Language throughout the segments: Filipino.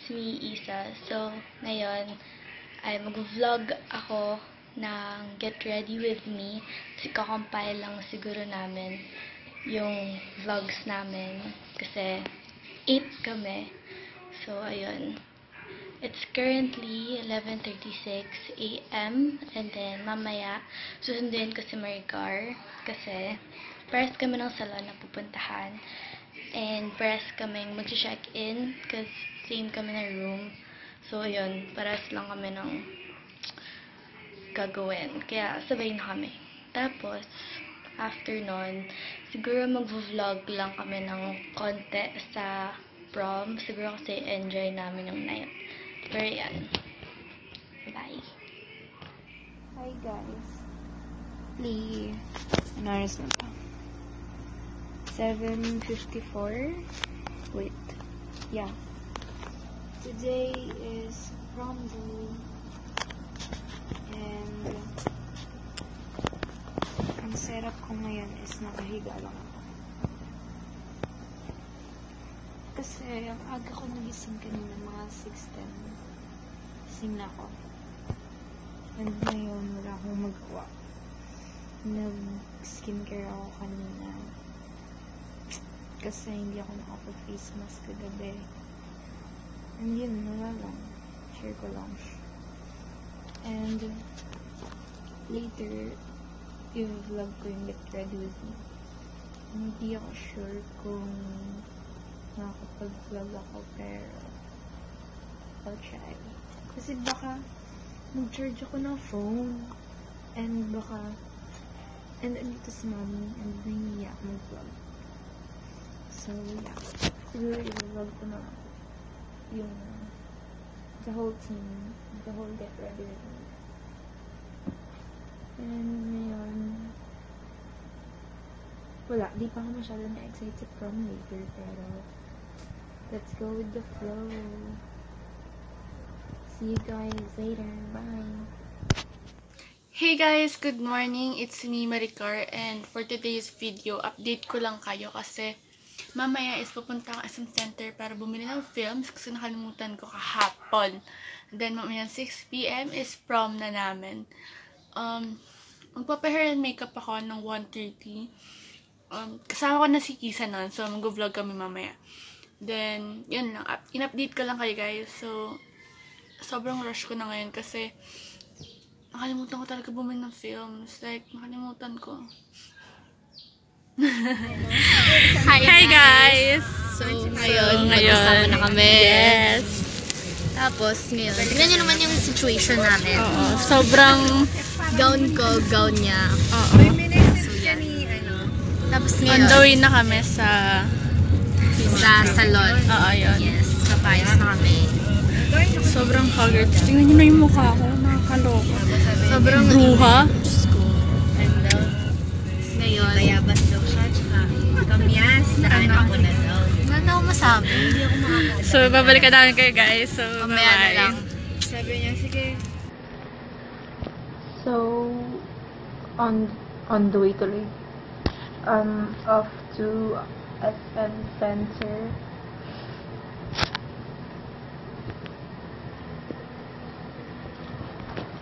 it's me, Isa. So, ngayon, ay mag-vlog ako ng Get Ready With Me. Kasi kakompile lang siguro namin yung vlogs namin. Kasi 8 kami. So, ayun. It's currently 11:36 a.m. And then, mamaya, susunduin ko si Maricar. Kasi, pares kami ng salon na pupuntahan. And pares kami mag-check-in. Kasi same kami na room. So, ayun. Pares lang kami ng gagawin. Kaya, sabay na kami. Tapos, after nun, siguro mag-vlog lang kami ng konti sa prom. Siguro kasi enjoy namin yung night. Pero yan. Bye. Hi guys. Ano oras na pa? 7:54. Wait. Yeah. Today is prom day. And ang setup ko ngayon is nakahiga lang ako. Kasi ang aga ko nagising kanina mga 6:10. Gising na ako. And ngayon wala akong magawa. Nag-skincare ako kanina. Kasi hindi ako nakapag-face mask kagabi. And yun, wala lang. Share ko lang. And later, i-vlog ko yung Get Ready With Me. Hindi ako sure kung makakapag-vlog ako, pero I'll try. Kasi baka mag-charge ako ng phone. And baka andito si mommy and nahihiya ako mag-vlog. So, yeah. Siguro i-vlog ko na yung the whole team, the whole Get Ready With Me. And ngayon, wala, di pa ako masyado na-excited from later, pero let's go with the flow. See you guys later. Bye. Hey guys, good morning. It's me, Maricar, and for today's video, update ko lang kayo kasi mamaya is pupunta ako SM Center para bumili ng films kasi nakalimutan ko kahapon. And then mamaya 6 p.m. is prom na namin. Magpapahair and makeup ako ng 1:30. Kasama ko na si Kisa nun, so mag-vlog kami mamaya. Then, yun lang. In-update ko lang kayo guys. So, sobrang rush ko na ngayon kasi nakalimutan ko talaga bumili ng films. Like, nakalimutan ko. Hi guys! So, ngayon, magkasama na kami. Yes! Tapos, ngayon, tignan nyo naman yung situation namin. Oo, sobrang Gown ko, gown niya. oo. So, yan. Tapos On ngayon, the way na kami sa salon. Oo, yun. Yes, papayos na kami. Sobrang haggard. Tingnan nyo na yung mukha ko. Nakakaloka. Sobrang Bruha. Diyos ko. Tapos ngayon, bayabas daw siya. Tsaka kamyas. Nakain ako na daw. Wala na ako masabi. Hindi ako makakasabi. So, babalikan namin kayo guys. So, Mamaya na bye-bye. lang. Sabi niya, sige. So, on the way tuloy. Off to SM Center.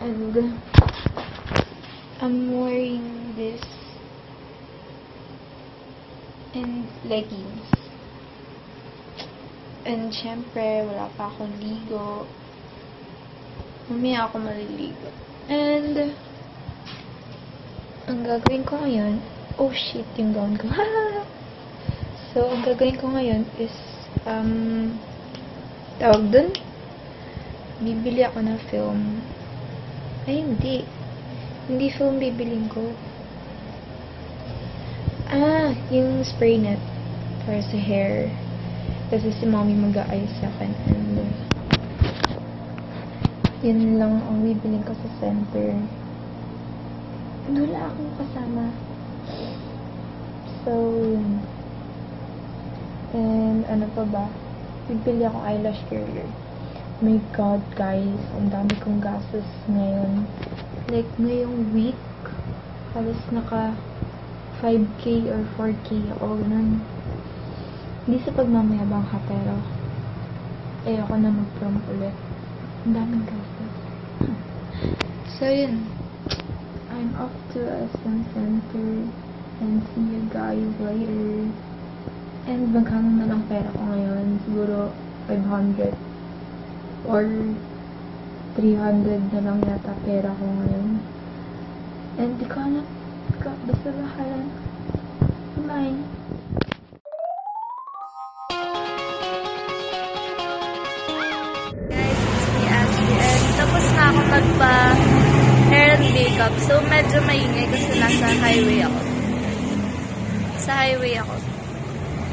And I'm wearing this and leggings. And syempre, wala pa akong ligo. Mamaya ako maliligo. And ang gagawin ko ngayon, oh shit, yung gown ko. So, ang gagawin ko ngayon is, tawag dun, bibili ako ng film. Ay, hindi. Hindi film bibiling ko. Yung spray net para sa hair. Kasi si mommy mag-aayos sa akin. And, yun lang ang bibiling ko sa center. And wala akong kasama. So, yun. And, ano pa ba? Bibili akong eyelash curler. My God, guys. Ang dami kong gastos ngayon. Like, ngayong week, halos naka 5K or 4K ako. Ganun. Hindi sa pagmamayabang ha, pero ayoko na mag-prom ulit. Ang daming gastos. So, yun. I'm off to SM Center and see you guys later. And magkano na lang pera ko ngayon? Siguro 500 or 300 na lang yata pera ko ngayon. And di ko alam. Basta bahala. Bye. Guys, it's me, Ashley, and tapos na ako magpa-hair and makeup. So, medyo maingay kasi nasa highway ako. Sa highway ako.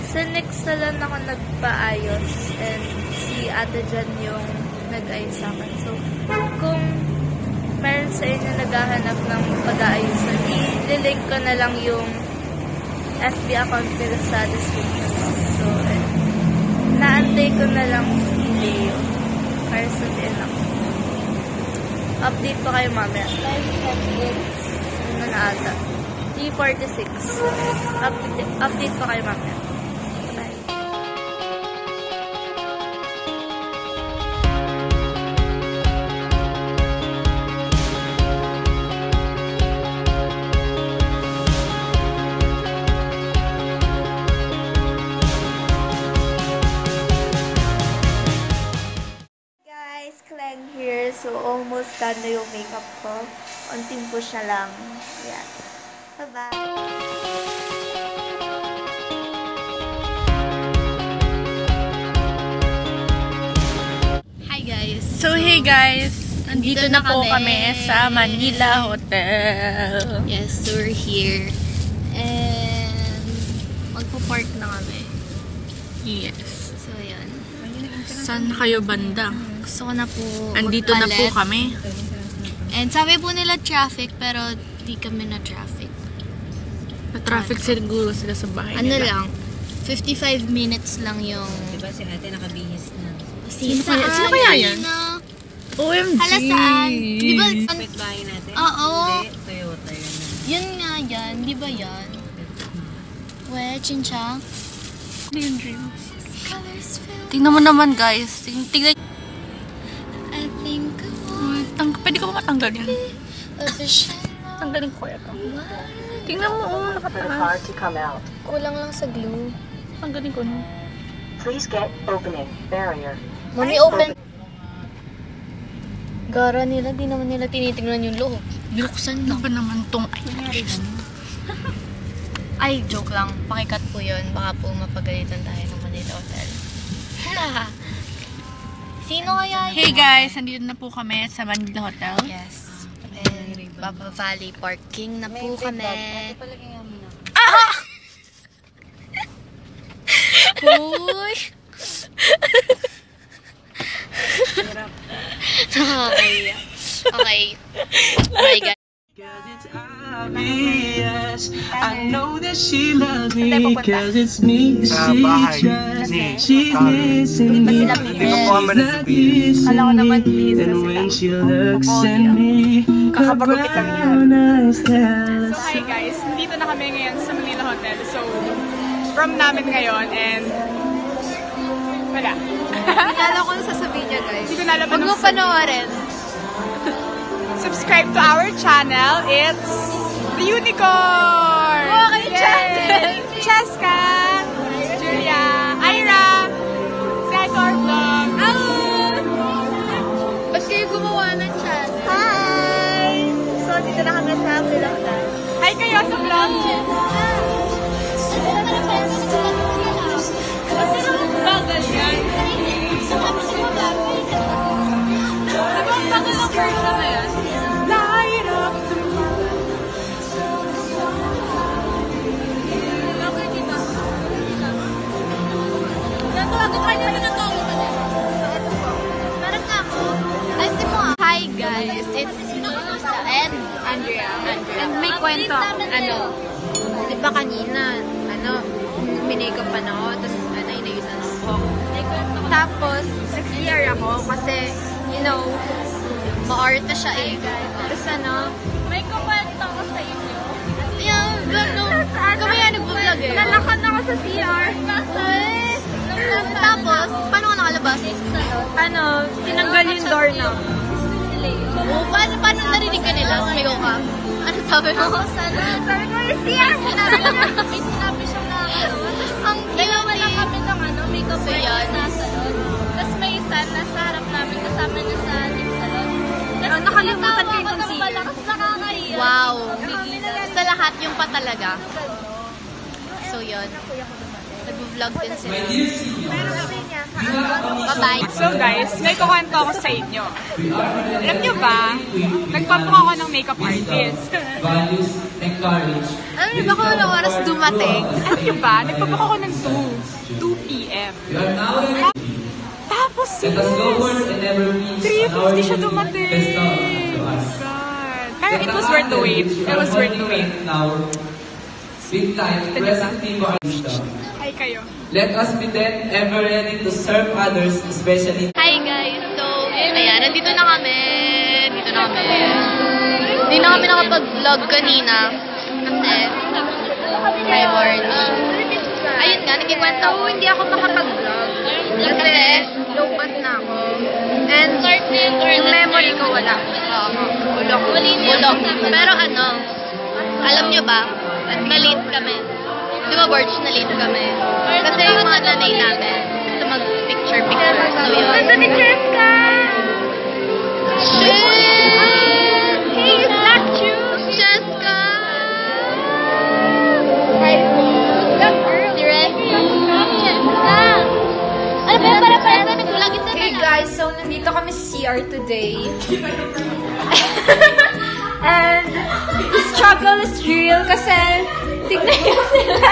Sa next na lang ako nagpa-ayos and si Ate Jan yung nag-ayos sa akin. So, kung meron sa inyo naghahanap ng pag-aayusan, i-link ko na lang yung FB account nila sa description box. So, naantay ko na lang si Leo para sabihin ako. Update ko kayo mamaya. Live updates. Ano na ata? 3:46. Update ko kayo mamaya. Bye. Clang here. So, almost done na yung makeup ko. Unting push na lang. Ayan. Bye-bye! Hi guys. So, hey guys, nandito na po kami sa Manila Hotel. Yes, so we're here. And magpo-park na kami. Yes. So, yan. Saan kayo banda? Gusto ko na po Nandito na po magpalit. kami. And sabi po nila traffic, pero di kami na traffic. Na-traffic siguro sila sa bahay Ano nila. lang, 55 minutes lang yung... Diba si ate nakabihis na? Sino kaya yan? OMG! Hala saan? Di ba? Kapitbahay natin? Oo. Hindi, Toyota yun. Yun nga yan. Di ba yan? We, chinchang. Yung dreams. Tingnan mo naman guys. Tingnan. I think Pwede ko ba matanggal yan? of the shadow. Tanggalin ko ito. Tingnan mo, nakataas. to come out. Kulang lang sa glue. Tanggalin ko no. Please get opening barrier. Mami, open. Gara nila, di naman nila tinitingnan yung loob. Binuksan Ano lang. ba naman tong Ay, joke lang. Pakikat po yun. Baka po mapagalitan tayo ng Manila Hotel. Sino kaya yun? Hey guys, nandito na po kami sa Manila Hotel. Yes. And Baba Valley Parking na po kami. Uy! Nakakaya. Okay. Okay, guys. Obvious. I know that she loves me cause it's me she trusts. She's missing me. She's not missing me. And when she looks at me, her brown eyes tell us. So hi guys, nandito na kami ngayon sa Manila Hotel. So, from namin ngayon and wala. Kala ko sasabihin niya, guys. Hindi ko nalaman Huwag mo panoorin. Subscribe to our channel. It's The Unicorn! Okay, channel! Cheska! Julia! Ira! Secor Vlog! Ba't kayo gumawa ng channel? Hi! So, dito na kami sa Pilotan. Hi kayo sa vlog! Bagal yan! Diba ang bagal ng version na yan? Light up the Hi guys, it's Lisa and Andrea. And may kwento, di ba kanina, minakeup pa na ako, tapos inayusan ako. Tapos, nag-CR ako kasi, ma-arte siya eh. Tapos May kukwento ko sa inyo. yung gano'n, kami nga nag-vlog eh. Nalakad ako sa CR. Tapos, paano ko nakalabas? Ano, tinanggal yung doorknob. Paano narinig ka nila? Sumigaw ka? Ano sabi mo? Sabi ko, siya! May sinabi siyang nakakalabas. Ang dalawa lang kami ng makeup artist sa salon. Tapos may isa nasa harap namin kasama na sa ating salon. Tapos nakalimutan ko yung kung malakas nakakaiyak. Wow! Sa lahat yung pa talaga. So yun. Nag-vlog din sila. Bye-bye. So guys, may kukwento ako sa inyo. Alam nyo ba, nagpapaka ako ng makeup artist. Values and courage. Alam niyo ba kung anong oras dumating? Alam nyo ba, nagpapaka ako ng 2 p.m. You are now ready. Tapos Let us go forth and never reach an hour 3:50 siya dumating. to us. God. Pero it was worth the wait. It was worth the wait. Now, big time, present team of Hi kayo. Let us be then ever ready to serve others, especially. Hi guys! So, ayan, nandito na kami. Hindi na kami nakapag-vlog kanina. Kasi, may morning. Ayun nga, nagkikwento ako. Hindi ako makapag-vlog. Kasi, low-bat na ako. And, yung memory ko wala. Bulok. Pero ano, alam nyo ba, na-late kami. Di ba, Borge, na-late kami. Kasi yung mga nanay namin, gusto mag-picture. So, yun. Nasa-pictures ka! Shit! Hey, you black shoes! Jessica! Si Ren? Jessica! Ano ba, para nagulagin sa Okay guys, so nandito kami sa CR today. And the struggle is real kasi tignan nyo sila.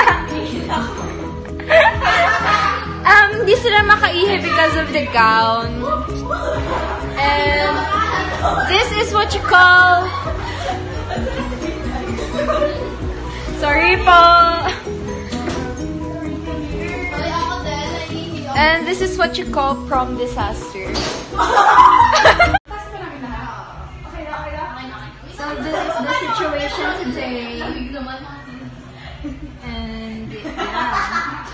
Hindi sila makaihi because of the gown. And this is what you call... Sorry po. And this is what you call prom disaster. So this is the situation today. And yeah.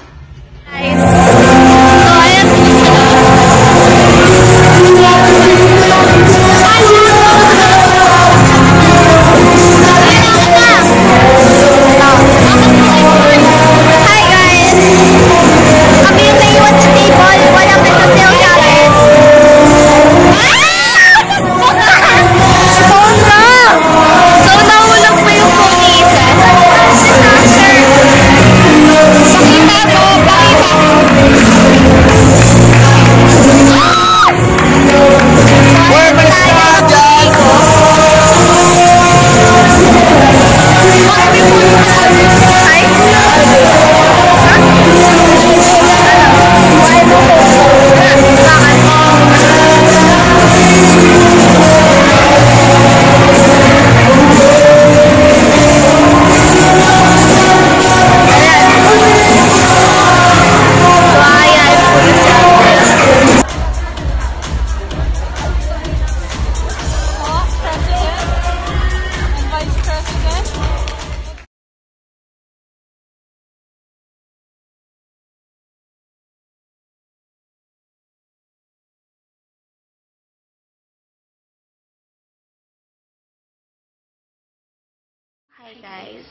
Hi guys.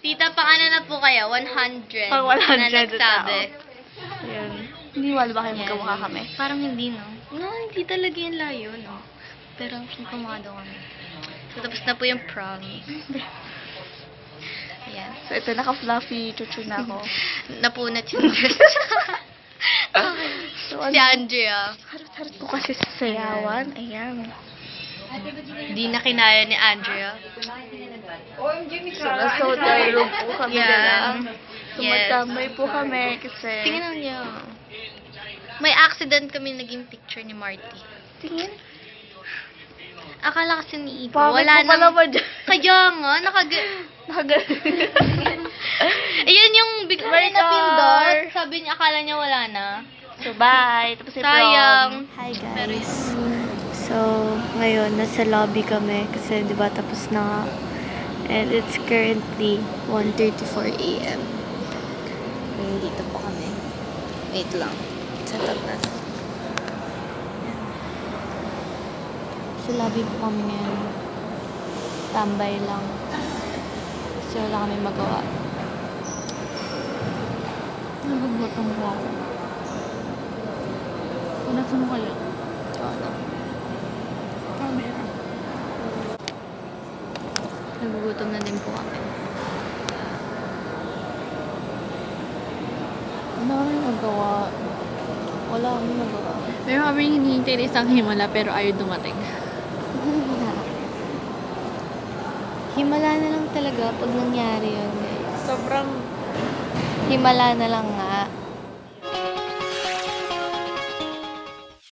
Tita, paano na po kayo? 100. Pang 100 na nagsabi. Yun. Hindi wala ba kayo magkamukha kami? Parang hindi, no? No, hindi talaga yung layo, no? Pero kumado kami. So, tapos na po yung prom. Ayan. So, ito, naka-fluffy chuchu na ako. Napunat yung dress. So, Si Andrea. harap-harap ko kasi sa sayawan. Ayan. Di na kinaya ni Andrea. So, tayo po kami Yeah. lang. Yes. Tumatambay po kami kasi... Tingnan niyo. May accident kami naging picture ni Marty. Tingin. Akala kasi ni Ibo. Bakit Wala po pala nang... ba dyan? Kaya nga, Ayun yung bigla Right na pindot. or- Sabi niya, akala niya wala na. So, bye. Tapos yung Sayang. Hi guys. So, ngayon, nasa lobby kami kasi di ba tapos na nga. And it's currently 1:34 a.m. Okay, dito po kami. Wait lang. Set up natin. Sa lobby po kami ngayon. Tambay lang. Kasi wala kami magawa. Nagugutom po ako. Nasa mo kaya? Ano? Camera. Nagugutom na din po kami. Wala kami magawa. Wala kami magawa. Meron kami hinihintay na isang himala pero ayaw dumating. Himala na lang talaga pag nangyari yun, guys. Sobrang Himala na lang nga.